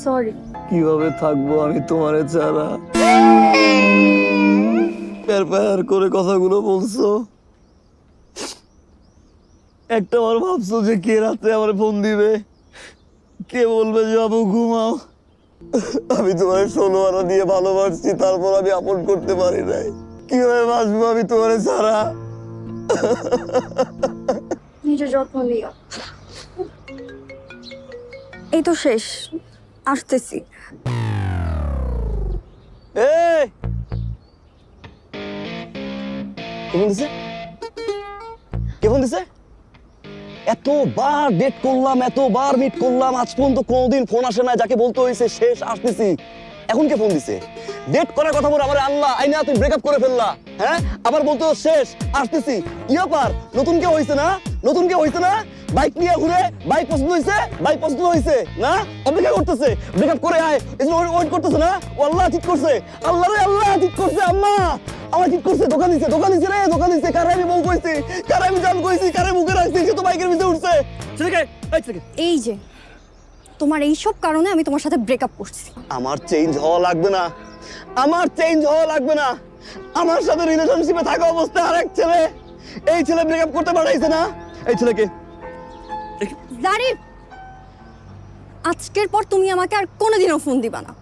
Sorry. কিভাবে থাকবো আমি তোমারে ছাড়া? প্যার করে কথাগুলো বলছো, একটা বার ভাবছো যে কে রাতে আমার ফোন দিবে, কে বলবে যাবো ঘুমাও? আমি তোমার 16 আনা দিয়ে ভালোবাসছি, তারপর আমি আপন করতে পারি নাই। কিভাবে বাঁচবো আমি তোমারে ছাড়া? নিজের যত্ন নিও। এই তো শেষ, আসতেছি। এই কে ফোন দিছে? কে ফোন দিছে? এতবার ডেট করলাম, এতবার মিট করলাম, আজ পর্যন্ত কোনোদিন ফোন আসে না। যাকে বলতে হয়েছে শেষ আসতেছি, এখন কে ফোন দিছে? ডেট করার কথা বলে আমার আল্লাহ আইনা তুমি ব্রেকআপ করে ফেললা। হ্যাঁ, আবার বলতো শেষ আসতেছি। কি ব্যাপার? নতুন কেউ হইছে না? নতুন কেউ হইছে না? বাইক নিয়ে ঘুরে, বাইক পছন্দ হইছে, বাইক পছন্দ হইছে না? অপেক্ষা করতেছে ব্রেকআপ করে আয়, ওয়েট করতেছে না? ও আল্লাহ ঠিক করছে, আল্লাহ রে আল্লাহ ঠিক করছে। আম্মা আমার ঠিক করছে, দোকান দিছে, দোকান দিছে রে, দোকান দিছে। কারে আমি বউ কইছি, কারে আমি জান কইছি, কারে মুখে রাখছি, সে তো বাইকের ভিতরে উঠছে। এই যে তোমার এইসব কারণে আমি তোমার সাথে ব্রেকআপ করছি। আমার চেঞ্জ হওয়া লাগবে না, আমার চেঞ্জ হওয়া লাগবে না। আমার সাথে রিলেশনশিপে থাকা অবস্থায় আরেক ছেলে, এই ছেলে ব্রেকআপ করতে পারাইছে না? এই ছেলেকে জারিফ, আজকের পর তুমি আমাকে আর কোনোদিনও ফোন দিবা না,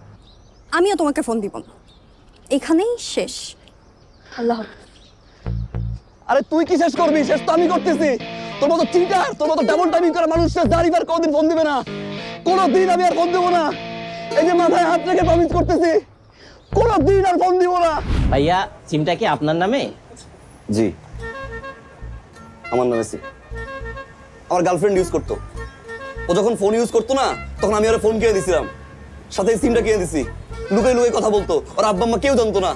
আমিও তোমাকে ফোন দিব না। এখানেই শেষ। আল্লাহ হাফেজ। আরে তুই কি শেষ করবি? শেষ তো আমি করতেছি। তোর মতো চিটার, তোর মতো ডাবল টাইমিং করা মানুষ জারিফ আর কোনদিন ফোন দিবে না, কোনোদিন আমি আর ফোন দেবো না। এই যে মাথায় হাত রেখে প্রমিস করতেছি, কোনোদিন আর ফোন দিব না। ভাইয়া সিমটা কি আপনার নামে? জি, আমার নামে সিম। আমার গার্লফ্রেন্ড ইউজ করতো, ও যখন ফোন ইউজ করতো না, তখন আমি ওর ফোন কিনে দিছিলাম, সাথে সিমটা কিনে দিছি। লুকাই লুকাই কথা বলতো, ওর আব্বা আম্মা কেউ জানতো না।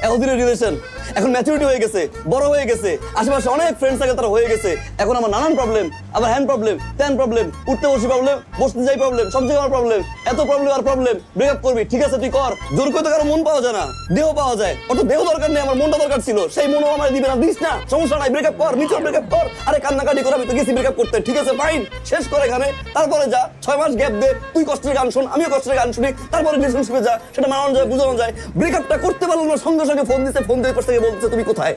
এতদিনের রিলেশন, এখন ম্যাচুরিটি হয়ে গেছে, বড় হয়ে গেছে, আশেপাশে অনেক ফ্রেন্ডস থাকে, তারা হয়ে গেছে। এখন আমার নানান প্রবলেম, আবার হ্যান্ড প্রবলেম, ত্যান প্রবলেম, উঠতে বসে প্রবলেম, বসতে যাই প্রবলেম, সব জায়গায় আমার প্রবলেম। এত প্রবলেম আর প্রবলেম। ব্রেকআপ করবি, ঠিক আছে তুই কর। জোর করে তো কারো মন পাওয়া যায় না, দেহ পাওয়া যায়। অত দেহ দরকার নেই, আমার মনটা দরকার ছিল। সেই মনও আমার দিবে না, দিস না, সমস্যা নাই, ব্রেকআপ কর, মিচুয়াল ব্রেকআপ কর। আরে কান্নাকাটি করে আমি তো গেছি ব্রেকআপ করতে, ঠিক আছে ফাইন, শেষ করে এখানে। তারপরে যা 6 মাস গ্যাপ দে, তুই কষ্টের গান শুন, আমিও কষ্টের গান শুনি, তারপরে রিলেশনশিপে যা, সেটা মানানো যায়, বুঝানো যায়। ব্রেকআপটা করতে পারলো না, সঙ্গে সঙ্গে ফোন দিতে, ফোন দিয়ে পাশ থেকে বলছে তুমি কোথায়।